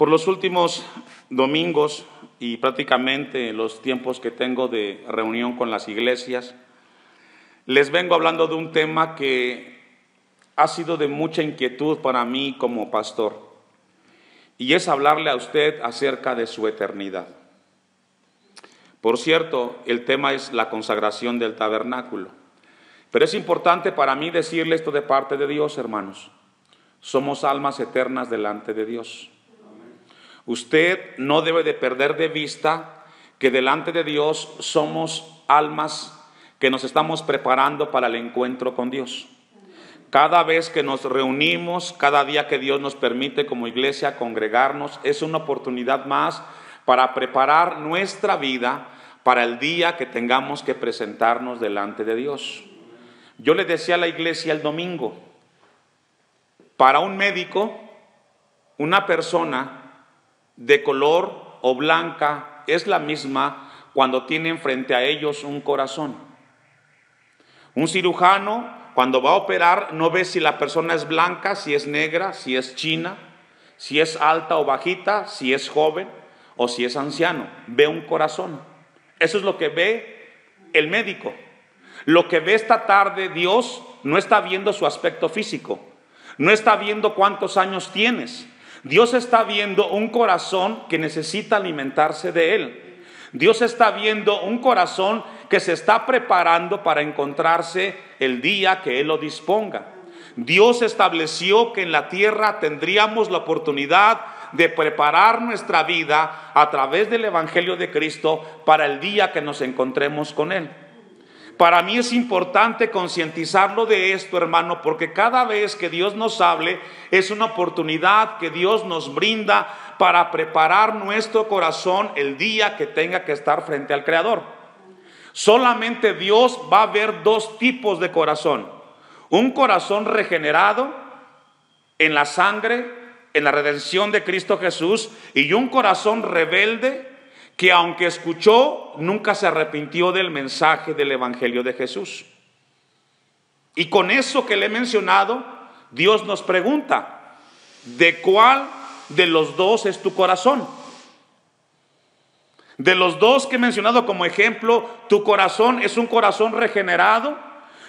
Por los últimos domingos y prácticamente los tiempos que tengo de reunión con las iglesias, les vengo hablando de un tema que ha sido de mucha inquietud para mí como pastor, y es hablarle a usted acerca de su eternidad. Por cierto, el tema es la consagración del tabernáculo, pero es importante para mí decirle esto de parte de Dios, hermanos. Somos almas eternas delante de Dios. Usted no debe de perder de vista que delante de Dios somos almas que nos estamos preparando para el encuentro con Dios. Cada vez que nos reunimos, cada día que Dios nos permite como iglesia congregarnos, es una oportunidad más para preparar nuestra vida para el día que tengamos que presentarnos delante de Dios. Yo le decía a la iglesia el domingo, para un médico, una persona de color o blanca es la misma cuando tienen frente a ellos un corazón. Un cirujano, cuando va a operar, no ve si la persona es blanca, si es negra, si es china, si es alta o bajita, si es joven o si es anciano. Ve un corazón. Eso es lo que ve el médico. Lo que ve esta tarde Dios no está viendo su aspecto físico, no está viendo cuántos años tienes. Dios está viendo un corazón que necesita alimentarse de Él. Dios está viendo un corazón que se está preparando para encontrarse el día que Él lo disponga. Dios estableció que en la tierra tendríamos la oportunidad de preparar nuestra vida a través del Evangelio de Cristo para el día que nos encontremos con Él. Para mí es importante concientizarlo de esto, hermano, porque cada vez que Dios nos hable es una oportunidad que Dios nos brinda para preparar nuestro corazón el día que tenga que estar frente al Creador. Solamente Dios va a ver dos tipos de corazón: un corazón regenerado en la sangre, en la redención de Cristo Jesús, y un corazón rebelde que aunque escuchó, nunca se arrepintió del mensaje del Evangelio de Jesús. Y con eso que le he mencionado, Dios nos pregunta, ¿de cuál de los dos es tu corazón? De los dos que he mencionado como ejemplo, ¿tu corazón es un corazón regenerado?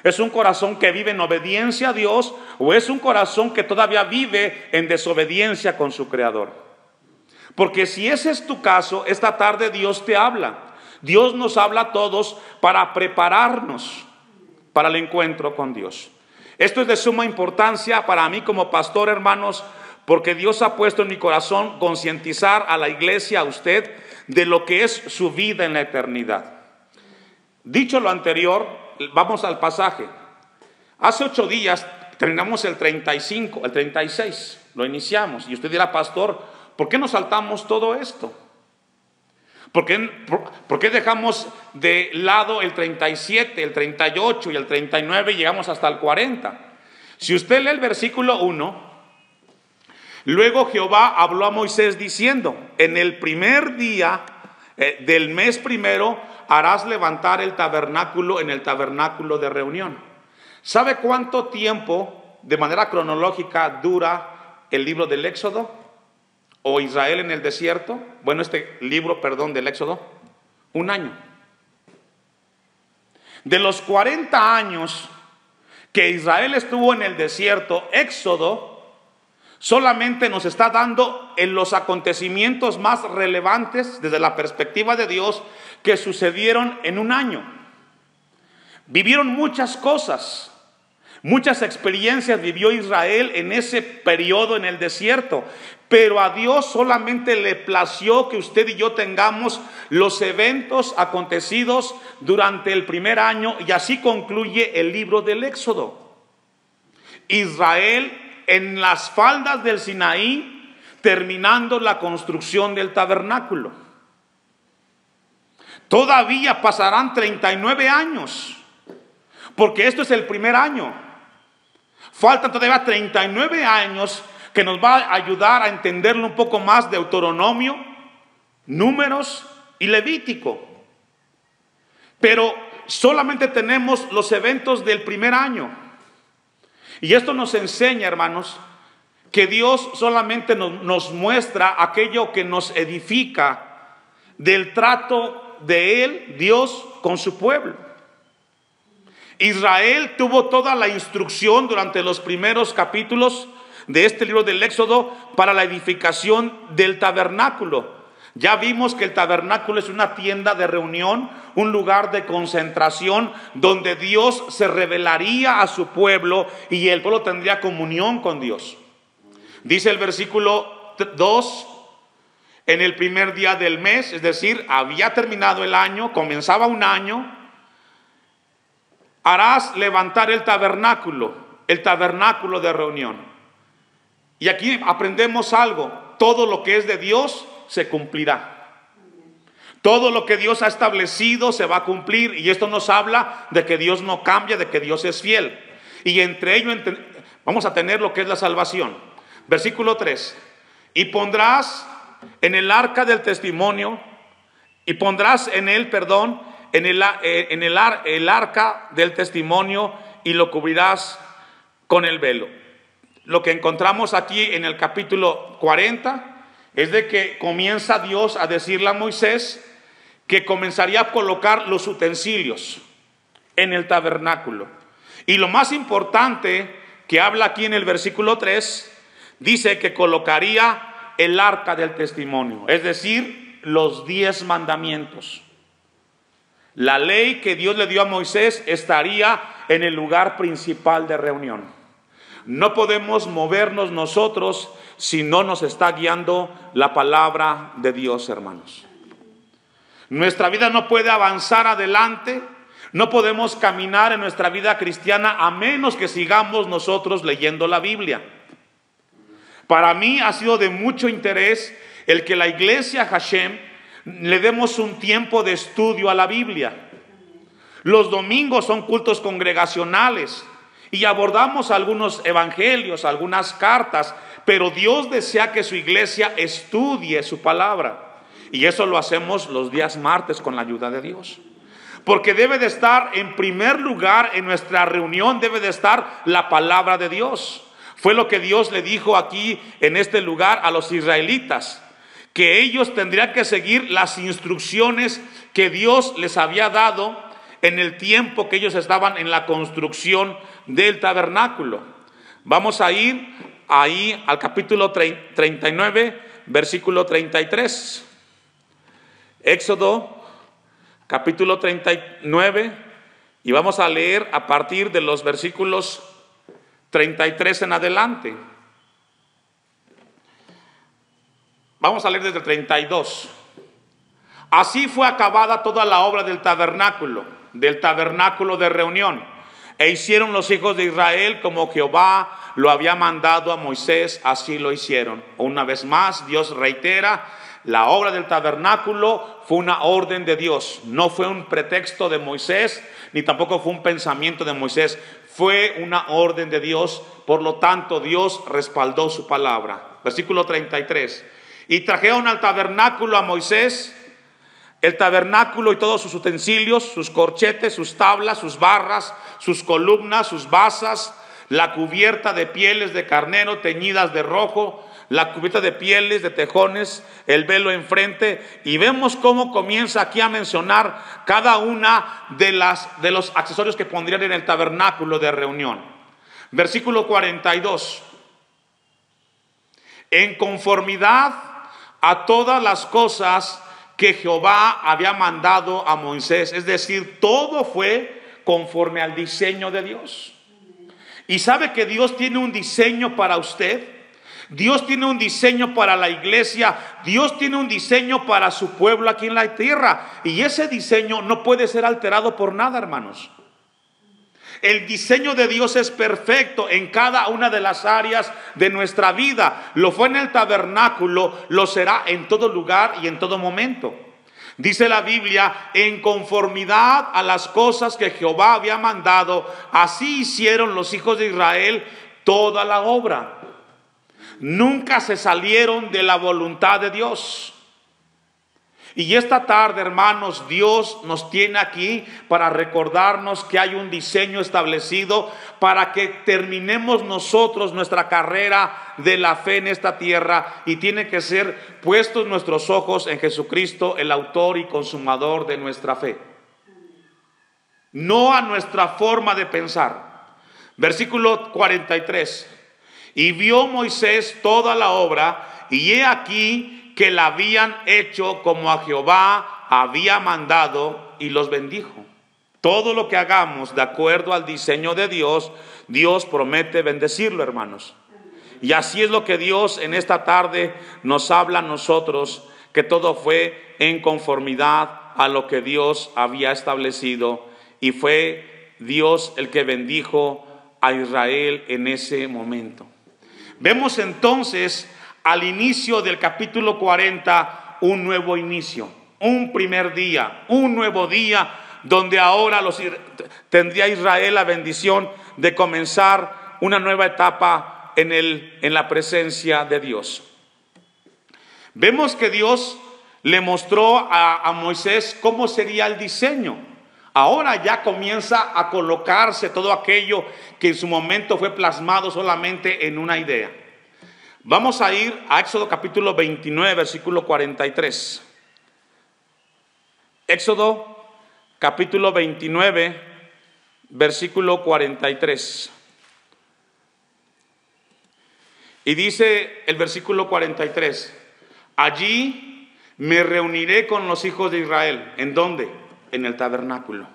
¿Es un corazón que vive en obediencia a Dios? ¿O es un corazón que todavía vive en desobediencia con su Creador? Porque si ese es tu caso, esta tarde Dios te habla. Dios nos habla a todos para prepararnos para el encuentro con Dios. Esto es de suma importancia para mí como pastor, hermanos, porque Dios ha puesto en mi corazón concientizar a la iglesia, a usted, de lo que es su vida en la eternidad. Dicho lo anterior, vamos al pasaje. Hace 8 días terminamos el 35, el 36, lo iniciamos. Y usted dirá, pastor, ¿por qué nos saltamos todo esto? ¿Por qué dejamos de lado el 37, el 38 y el 39 y llegamos hasta el 40? Si usted lee el versículo 1, luego Jehová habló a Moisés diciendo, en el primer día del mes primero harás levantar el tabernáculo en el tabernáculo de reunión. ¿Sabe cuánto tiempo de manera cronológica dura el libro del Éxodo? ¿O Israel en el desierto? Bueno, este libro, del Éxodo, 1 año. De los 40 años que Israel estuvo en el desierto, Éxodo solamente nos está dando en los acontecimientos más relevantes desde la perspectiva de Dios que sucedieron en 1 año. Vivieron muchas cosas. Muchas experiencias vivió Israel en ese periodo en el desierto, pero a Dios solamente le plació que usted y yo tengamos los eventos acontecidos durante el primer año, y así concluye el libro del Éxodo. Israel en las faldas del Sinaí, terminando la construcción del tabernáculo. Todavía pasarán 39 años, porque esto es el primer año. Faltan todavía 39 años que nos va a ayudar a entenderlo un poco más de Deuteronomio, Números y Levítico. Pero solamente tenemos los eventos del primer año. Y esto nos enseña, hermanos, que Dios solamente nos muestra aquello que nos edifica del trato de Él, Dios, con su pueblo. Israel tuvo toda la instrucción durante los primeros capítulos de este libro del Éxodo para la edificación del tabernáculo. Ya vimos que el tabernáculo es una tienda de reunión, un lugar de concentración donde Dios se revelaría a su pueblo y el pueblo tendría comunión con Dios. Dice el versículo 2, en el primer día del mes, es decir, había terminado el año, comenzaba un año, harás levantar el tabernáculo de reunión. Y aquí aprendemos algo: todo lo que es de Dios se cumplirá. Todo lo que Dios ha establecido se va a cumplir, y esto nos habla de que Dios no cambia, de que Dios es fiel. Y entre ello vamos a tener lo que es la salvación. Versículo 3: y pondrás en el arca del testimonio, y pondrás en él, el arca del testimonio, y lo cubrirás con el velo. Lo que encontramos aquí en el capítulo 40 es de que comienza Dios a decirle a Moisés que comenzaría a colocar los utensilios en el tabernáculo. Y lo más importante que habla aquí en el versículo 3, dice que colocaría el arca del testimonio, es decir, los 10 mandamientos. La ley que Dios le dio a Moisés estaría en el lugar principal de reunión. No podemos movernos nosotros si no nos está guiando la palabra de Dios, hermanos. Nuestra vida no puede avanzar adelante, no podemos caminar en nuestra vida cristiana a menos que sigamos nosotros leyendo la Biblia. Para mí ha sido de mucho interés el que la iglesia Hashem le demos un tiempo de estudio a la Biblia. Los domingos son cultos congregacionales y abordamos algunos evangelios, algunas cartas, pero Dios desea que su iglesia estudie su palabra. Y eso lo hacemos los días martes con la ayuda de Dios. Porque debe de estar en primer lugar en nuestra reunión, debe de estar la palabra de Dios. Fue lo que Dios le dijo aquí en este lugar a los israelitas, que ellos tendrían que seguir las instrucciones que Dios les había dado en el tiempo que ellos estaban en la construcción del tabernáculo. Vamos a ir ahí al capítulo 39, versículo 33. Éxodo, capítulo 39, y vamos a leer a partir de los versículos 33 en adelante. Vamos a leer desde el 32. Así fue acabada toda la obra del tabernáculo de reunión, e hicieron los hijos de Israel como Jehová lo había mandado a Moisés, así lo hicieron. Una vez más, Dios reitera: la obra del tabernáculo fue una orden de Dios, no fue un pretexto de Moisés, ni tampoco fue un pensamiento de Moisés, fue una orden de Dios. Por lo tanto, Dios respaldó su palabra. Versículo 33: y trajeron al tabernáculo a Moisés, el tabernáculo y todos sus utensilios, sus corchetes, sus tablas, sus barras, sus columnas, sus basas, la cubierta de pieles de carnero teñidas de rojo, la cubierta de pieles de tejones, el velo enfrente. Y vemos cómo comienza aquí a mencionar cada una de los accesorios que pondrían en el tabernáculo de reunión. Versículo 42: en conformidad a todas las cosas que Jehová había mandado a Moisés. Es decir, todo fue conforme al diseño de Dios. Y sabe que Dios tiene un diseño para usted, Dios tiene un diseño para la iglesia, Dios tiene un diseño para su pueblo aquí en la tierra, y ese diseño no puede ser alterado por nada, hermanos. El diseño de Dios es perfecto en cada una de las áreas de nuestra vida. Lo fue en el tabernáculo, lo será en todo lugar y en todo momento. Dice la Biblia: en conformidad a las cosas que Jehová había mandado, así hicieron los hijos de Israel toda la obra. Nunca se salieron de la voluntad de Dios. Y esta tarde, hermanos, Dios nos tiene aquí para recordarnos que hay un diseño establecido para que terminemos nosotros nuestra carrera de la fe en esta tierra, y tiene que ser puestos nuestros ojos en Jesucristo, el autor y consumador de nuestra fe, no a nuestra forma de pensar. Versículo 43. Y vio Moisés toda la obra, y he aquí que la habían hecho como a Jehová había mandado, y los bendijo. Todo lo que hagamos de acuerdo al diseño de Dios, Dios promete bendecirlo, hermanos. Y así es lo que Dios en esta tarde nos habla a nosotros, que todo fue en conformidad a lo que Dios había establecido, y fue Dios el que bendijo a Israel en ese momento. Vemos entonces al inicio del capítulo 40 un nuevo inicio, un primer día, un nuevo día, donde ahora tendría Israel la bendición de comenzar una nueva etapa en la presencia de Dios. Vemos que Dios le mostró a Moisés cómo sería el diseño. Ahora ya comienza a colocarse todo aquello que en su momento fue plasmado solamente en una idea. Vamos a ir a Éxodo capítulo 29, versículo 43. Éxodo capítulo 29, versículo 43. Y dice el versículo 43: allí me reuniré con los hijos de Israel. ¿En dónde? En el tabernáculo.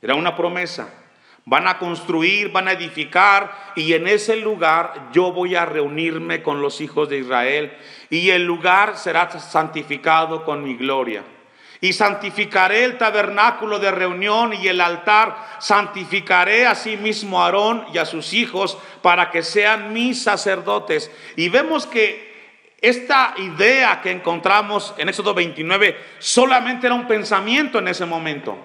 Era una promesa. Van a construir, van a edificar, y en ese lugar yo voy a reunirme con los hijos de Israel, y el lugar será santificado con mi gloria. Y santificaré el tabernáculo de reunión y el altar, santificaré asimismo a Aarón y a sus hijos para que sean mis sacerdotes. Y vemos que esta idea que encontramos en Éxodo 29 solamente era un pensamiento en ese momento.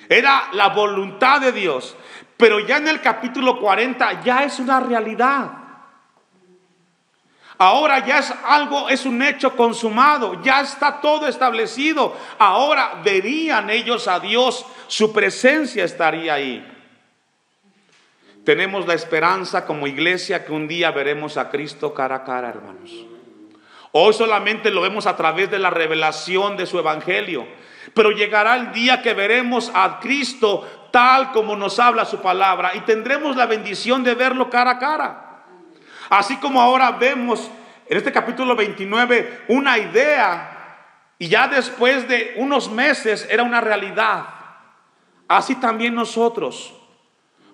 Era la voluntad de Dios, pero ya en el capítulo 40 ya es una realidad. Ahora ya es algo, es un hecho consumado, ya está todo establecido. Ahora verían ellos a Dios, su presencia estaría ahí. Tenemos la esperanza como iglesia que un día veremos a Cristo cara a cara, hermanos. Hoy solamente lo vemos a través de la revelación de su evangelio, pero llegará el día que veremos a Cristo tal como nos habla su palabra, y tendremos la bendición de verlo cara a cara. Así como ahora vemos en este capítulo 29 una idea, y ya después de unos meses era una realidad. Así también nosotros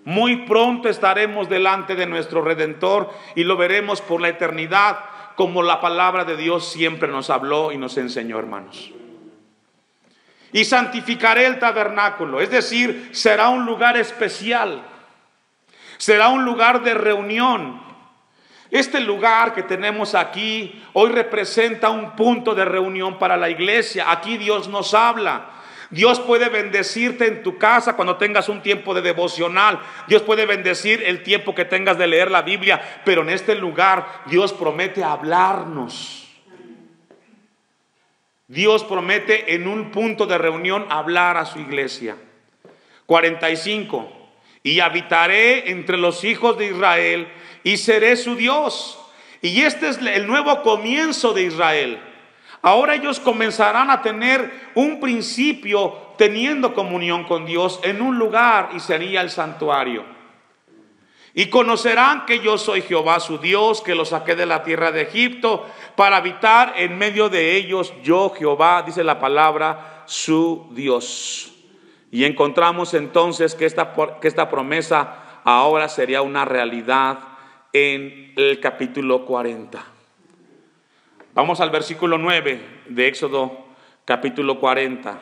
muy pronto estaremos delante de nuestro Redentor y lo veremos por la eternidad, como la palabra de Dios siempre nos habló y nos enseñó, hermanos. Y santificaré el tabernáculo, es decir, será un lugar especial, será un lugar de reunión. Este lugar que tenemos aquí hoy representa un punto de reunión para la iglesia. Aquí Dios nos habla. Dios puede bendecirte en tu casa cuando tengas un tiempo de devocional. Dios puede bendecir el tiempo que tengas de leer la Biblia. Pero en este lugar Dios promete hablarnos. Dios promete en un punto de reunión hablar a su iglesia. 45. Y habitaré entre los hijos de Israel y seré su Dios. Y este es el nuevo comienzo de Israel. Ahora ellos comenzarán a tener un principio teniendo comunión con Dios en un lugar, y sería el santuario. Y conocerán que yo soy Jehová su Dios, que los saqué de la tierra de Egipto para habitar en medio de ellos, yo Jehová, dice la palabra, su Dios. Y encontramos entonces que esta promesa ahora sería una realidad en el capítulo 40. Vamos al versículo 9 de Éxodo capítulo 40.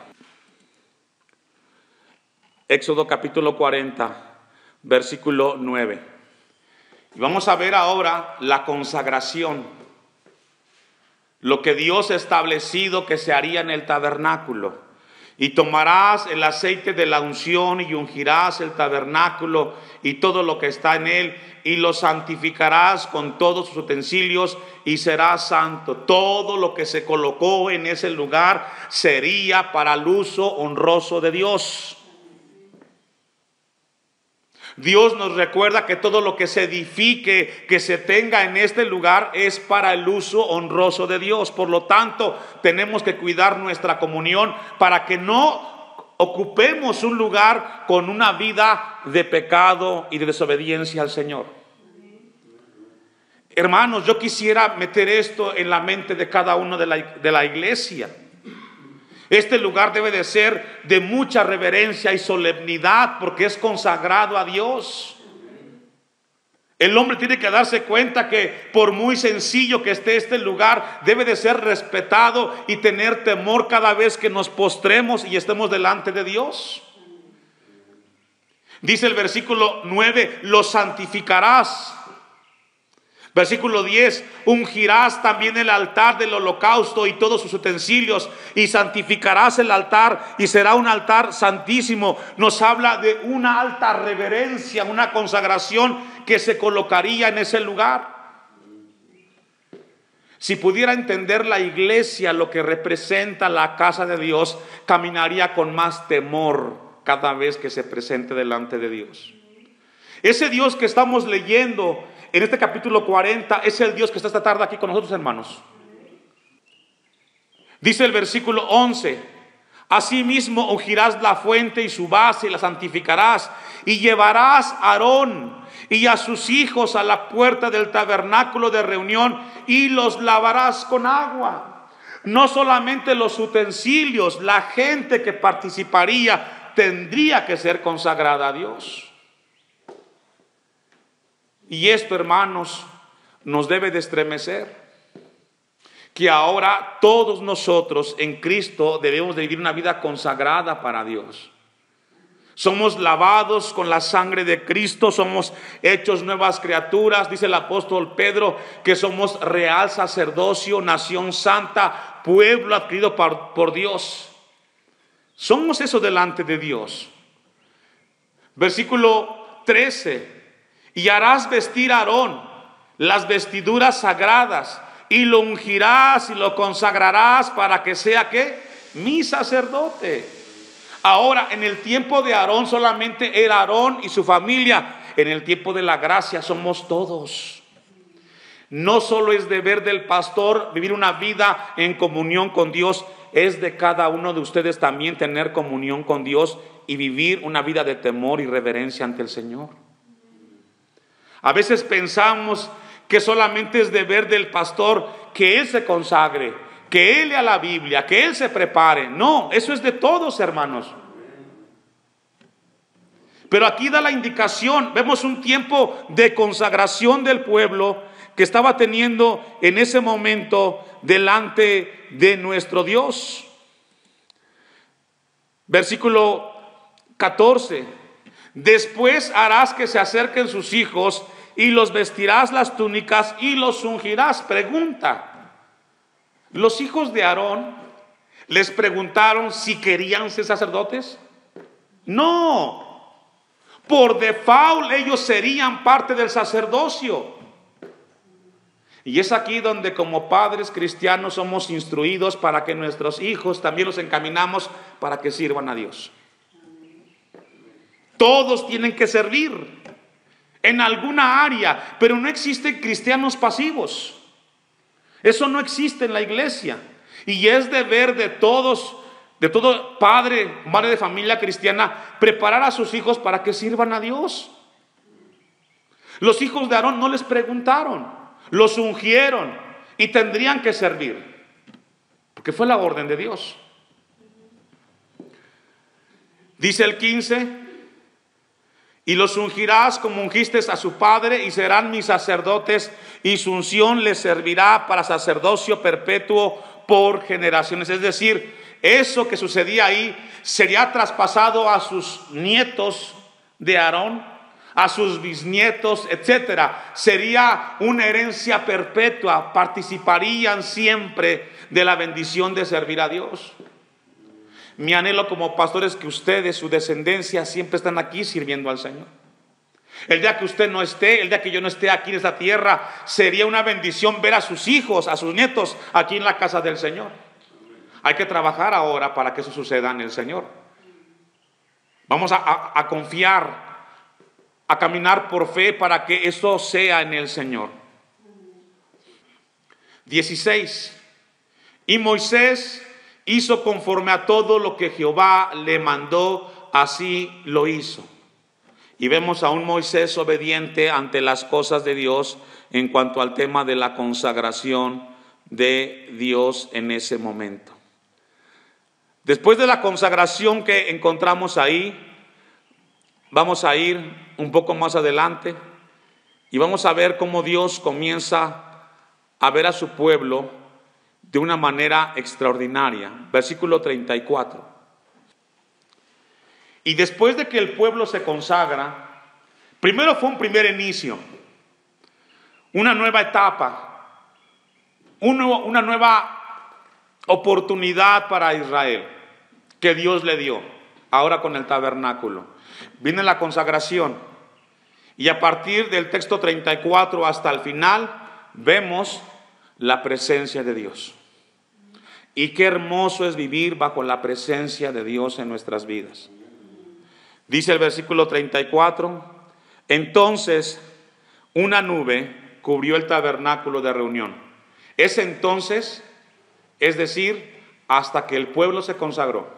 Éxodo capítulo 40, versículo 9. Y vamos a ver ahora la consagración, lo que Dios ha establecido que se haría en el tabernáculo. Y tomarás el aceite de la unción y ungirás el tabernáculo y todo lo que está en él, y lo santificarás con todos sus utensilios y será santo. Todo lo que se colocó en ese lugar sería para el uso honroso de Dios. Dios nos recuerda que todo lo que se edifique, que se tenga en este lugar, es para el uso honroso de Dios. Por lo tanto, tenemos que cuidar nuestra comunión para que no ocupemos un lugar con una vida de pecado y de desobediencia al Señor. Hermanos, yo quisiera meter esto en la mente de cada uno de la iglesia. Este lugar debe de ser de mucha reverencia y solemnidad porque es consagrado a Dios. El hombre tiene que darse cuenta que por muy sencillo que esté este lugar, debe de ser respetado y tener temor cada vez que nos postremos y estemos delante de Dios. Dice el versículo 9, lo santificarás. Versículo 10, ungirás también el altar del holocausto y todos sus utensilios, y santificarás el altar y será un altar santísimo. Nos habla de una alta reverencia, una consagración que se colocaría en ese lugar. Si pudiera entender la iglesia lo que representa la casa de Dios, caminaría con más temor cada vez que se presente delante de Dios. Ese Dios que estamos leyendo en este capítulo 40 es el Dios que está esta tarde aquí con nosotros, hermanos. Dice el versículo 11: asimismo ungirás la fuente y su base y la santificarás, y llevarás a Aarón y a sus hijos a la puerta del tabernáculo de reunión y los lavarás con agua. No solamente los utensilios, la gente que participaría tendría que ser consagrada a Dios. Y esto, hermanos, nos debe de estremecer, que ahora todos nosotros en Cristo debemos de vivir una vida consagrada para Dios. Somos lavados con la sangre de Cristo, somos hechos nuevas criaturas. Dice el apóstol Pedro que somos real sacerdocio, nación santa, pueblo adquirido por Dios. Somos eso delante de Dios. Versículo 13: y harás vestir a Aarón las vestiduras sagradas, y lo ungirás y lo consagrarás para que sea, ¿qué? Mi sacerdote. Ahora, en el tiempo de Aarón solamente era Aarón y su familia. En el tiempo de la gracia somos todos. No solo es deber del pastor vivir una vida en comunión con Dios, es de cada uno de ustedes también tener comunión con Dios y vivir una vida de temor y reverencia ante el Señor. A veces pensamos que solamente es deber del pastor que él se consagre, que él lea la Biblia, que él se prepare. No, eso es de todos, hermanos. Pero aquí da la indicación, vemos un tiempo de consagración del pueblo que estaba teniendo en ese momento delante de nuestro Dios. Versículo 14: después harás que se acerquen sus hijos y los vestirás las túnicas y los ungirás. Pregunta: ¿los hijos de Aarón les preguntaron si querían ser sacerdotes? No. Por default ellos serían parte del sacerdocio. Y es aquí donde como padres cristianos somos instruidos para que nuestros hijos también los encaminamos para que sirvan a Dios. Todos tienen que servir en alguna área, pero no existen cristianos pasivos. Eso no existe en la iglesia. Y es deber de todos, de todo padre, madre de familia cristiana, preparar a sus hijos para que sirvan a Dios. Los hijos de Aarón no les preguntaron, los ungieron y tendrían que servir, porque fue la orden de Dios. Dice el 15: y los ungirás como ungiste a su padre, y serán mis sacerdotes, y su unción les servirá para sacerdocio perpetuo por generaciones. Es decir, eso que sucedía ahí sería traspasado a sus nietos de Aarón, a sus bisnietos, etcétera. Sería una herencia perpetua, participarían siempre de la bendición de servir a Dios. Mi anhelo como pastor es que ustedes, su descendencia, siempre están aquí sirviendo al Señor. El día que usted no esté, el día que yo no esté aquí en esta tierra, sería una bendición ver a sus hijos, a sus nietos aquí en la casa del Señor. Hay que trabajar ahora para que eso suceda en el Señor. Vamos a confiar, a caminar por fe para que esto sea en el Señor. 16. Y Moisés hizo conforme a todo lo que Jehová le mandó, así lo hizo. Y vemos a un Moisés obediente ante las cosas de Dios en cuanto al tema de la consagración de Dios en ese momento. Después de la consagración que encontramos ahí, vamos a ir un poco más adelante y vamos a ver cómo Dios comienza a ver a su pueblo de una manera extraordinaria. Versículo 34. Y después de que el pueblo se consagra, primero fue un primer inicio, una nueva etapa, una nueva oportunidad para Israel que Dios le dio, ahora con el tabernáculo. Viene la consagración y a partir del texto 34 hasta el final vemos la presencia de Dios. Y qué hermoso es vivir bajo la presencia de Dios en nuestras vidas. Dice el versículo 34, entonces una nube cubrió el tabernáculo de reunión. Ese entonces, es decir, hasta que el pueblo se consagró,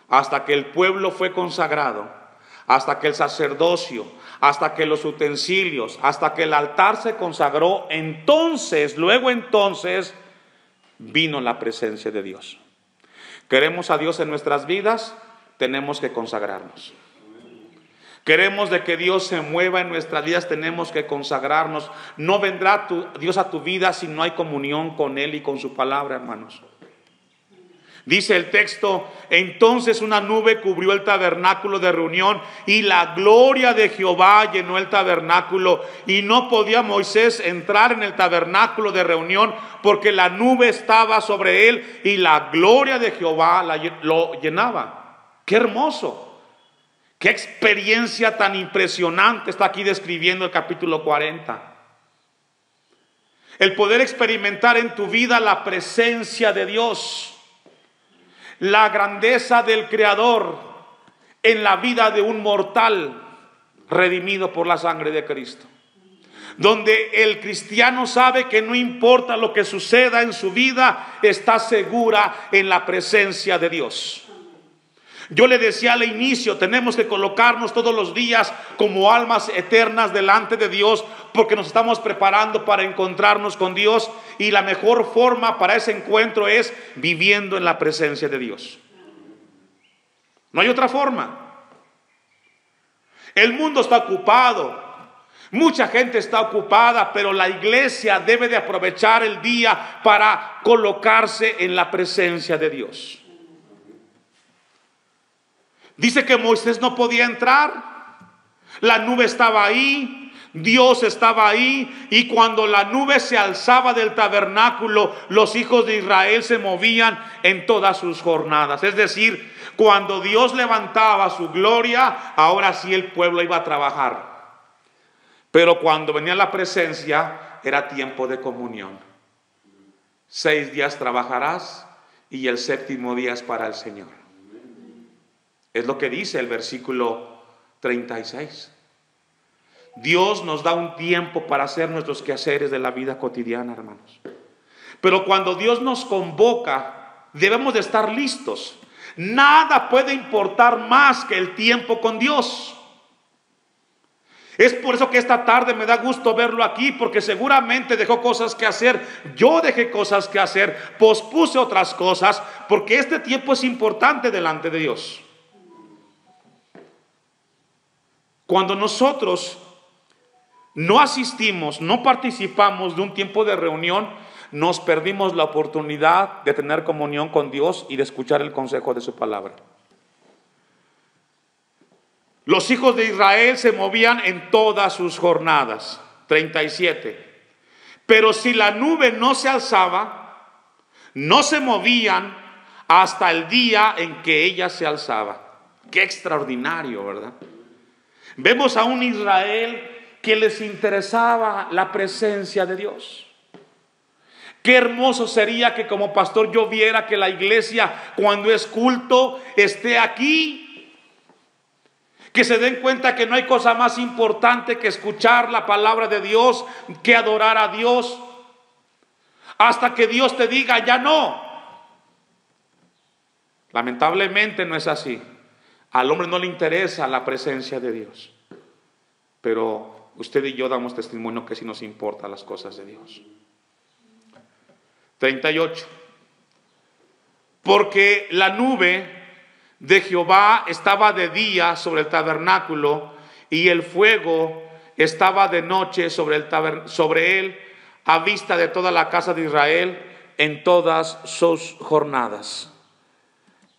hasta que el pueblo fue consagrado, hasta que el sacerdocio, hasta que los utensilios, hasta que el altar se consagró, luego entonces vino la presencia de Dios. ¿Queremos a Dios en nuestras vidas? Tenemos que consagrarnos. Queremos de que Dios se mueva en nuestras vidas, tenemos que consagrarnos. No vendrá Dios a tu vida si no hay comunión con Él y con su palabra, hermanos. Dice el texto, entonces una nube cubrió el tabernáculo de reunión y la gloria de Jehová llenó el tabernáculo, y no podía Moisés entrar en el tabernáculo de reunión porque la nube estaba sobre él y la gloria de Jehová lo llenaba. ¡Qué hermoso! ¡Qué experiencia tan impresionante está aquí describiendo el capítulo 40! El poder experimentar en tu vida la presencia de Dios, la grandeza del Creador en la vida de un mortal redimido por la sangre de Cristo. Donde el cristiano sabe que no importa lo que suceda en su vida, está segura en la presencia de Dios. Yo le decía al inicio, tenemos que colocarnos todos los días como almas eternas delante de Dios, porque nos estamos preparando para encontrarnos con Dios, y la mejor forma para ese encuentro es viviendo en la presencia de Dios. No hay otra forma. El mundo está ocupado, mucha gente está ocupada, pero la iglesia debe de aprovechar el día para colocarse en la presencia de Dios. Dice que Moisés no podía entrar, la nube estaba ahí, Dios estaba ahí, y cuando la nube se alzaba del tabernáculo, los hijos de Israel se movían en todas sus jornadas. Es decir, cuando Dios levantaba su gloria, ahora sí el pueblo iba a trabajar. Pero cuando venía la presencia, era tiempo de comunión. 6 días trabajarás y el 7º día es para el Señor. Es lo que dice el versículo 36. Dios nos da un tiempo para hacer nuestros quehaceres de la vida cotidiana, hermanos. Pero cuando Dios nos convoca, debemos de estar listos. Nada puede importar más que el tiempo con Dios. Es por eso que esta tarde me da gusto verlo aquí, porque seguramente dejó cosas que hacer. Yo dejé cosas que hacer, pospuse otras cosas, porque este tiempo es importante delante de Dios. Cuando nosotros no asistimos, no participamos de un tiempo de reunión, nos perdimos la oportunidad de tener comunión con Dios y de escuchar el consejo de su palabra. Los hijos de Israel se movían en todas sus jornadas. 37. Pero si la nube no se alzaba, no se movían hasta el día en que ella se alzaba. Qué extraordinario, ¿verdad? Vemos a un Israel que les interesaba la presencia de Dios. Qué hermoso sería que como pastor yo viera que la iglesia, cuando es culto, esté aquí. Que se den cuenta que no hay cosa más importante que escuchar la palabra de Dios, que adorar a Dios, hasta que Dios te diga ya no. Lamentablemente no es así. Al hombre no le interesa la presencia de Dios, pero usted y yo damos testimonio que sí nos importan las cosas de Dios. 38. Porque la nube de Jehová estaba de día sobre el tabernáculo, y el fuego estaba de noche sobre él, a vista de toda la casa de Israel en todas sus jornadas.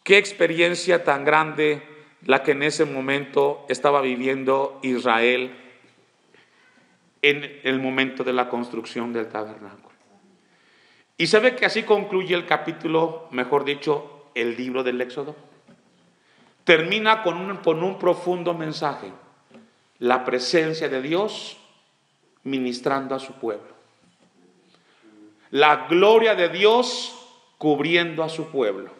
Qué experiencia tan grande la que en ese momento estaba viviendo Israel en el momento de la construcción del tabernáculo. Y sabe que así concluye el capítulo, mejor dicho, el libro del Éxodo. Termina con un profundo mensaje: la presencia de Dios ministrando a su pueblo, la gloria de Dios cubriendo a su pueblo.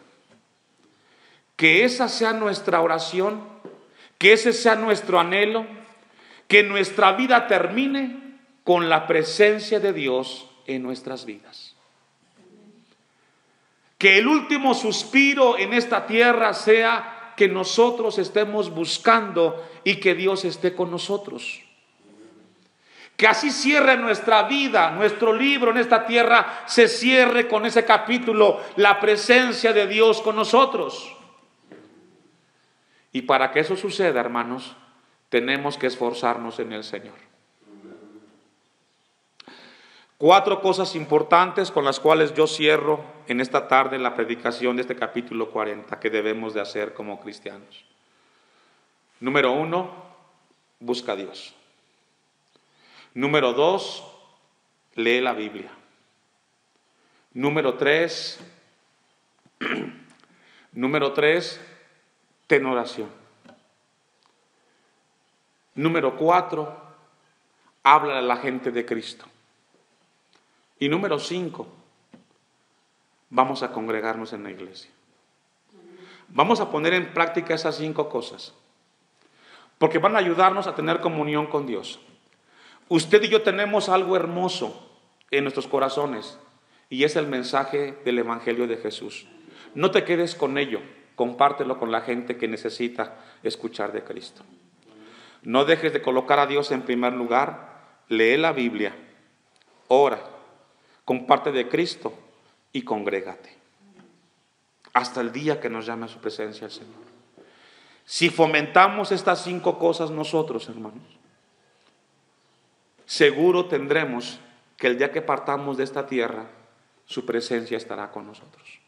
Que esa sea nuestra oración, que ese sea nuestro anhelo, que nuestra vida termine con la presencia de Dios en nuestras vidas. Que el último suspiro en esta tierra sea que nosotros estemos buscando y que Dios esté con nosotros. Que así cierre nuestra vida, nuestro libro en esta tierra se cierre con ese capítulo, la presencia de Dios con nosotros. Y para que eso suceda, hermanos, tenemos que esforzarnos en el Señor. 4 cosas importantes con las cuales yo cierro en esta tarde la predicación de este capítulo 40 que debemos de hacer como cristianos. Número 1, busca a Dios. Número 2, lee la Biblia. Número 3, ten oración. Número 4, habla a la gente de Cristo. Y número 5, vamos a congregarnos en la iglesia. Vamos a poner en práctica esas 5 cosas, porque van a ayudarnos a tener comunión con Dios. Usted y yo tenemos algo hermoso en nuestros corazones, y es el mensaje del Evangelio de Jesús. No te quedes con ello, compártelo con la gente que necesita escuchar de Cristo. No dejes de colocar a Dios en primer lugar. Lee la Biblia, ora, comparte de Cristo y congrégate hasta el día que nos llame a su presencia el Señor. Si fomentamos estas 5 cosas nosotros, hermanos, seguro tendremos que el día que partamos de esta tierra, su presencia estará con nosotros.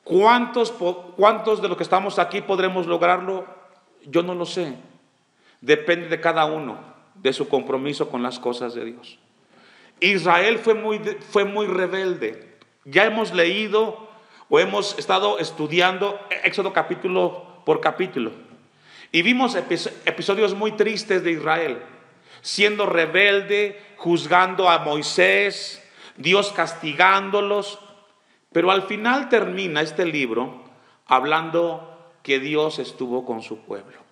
¿Cuántos de los que estamos aquí podremos lograrlo? Yo no lo sé. Depende de cada uno, de su compromiso con las cosas de Dios. Israel fue muy rebelde. Ya hemos leído o hemos estado estudiando Éxodo capítulo por capítulo, y vimos episodios muy tristes de Israel, siendo rebelde, juzgando a Moisés, Dios castigándolos. Pero al final termina este libro hablando que Dios estuvo con su pueblo.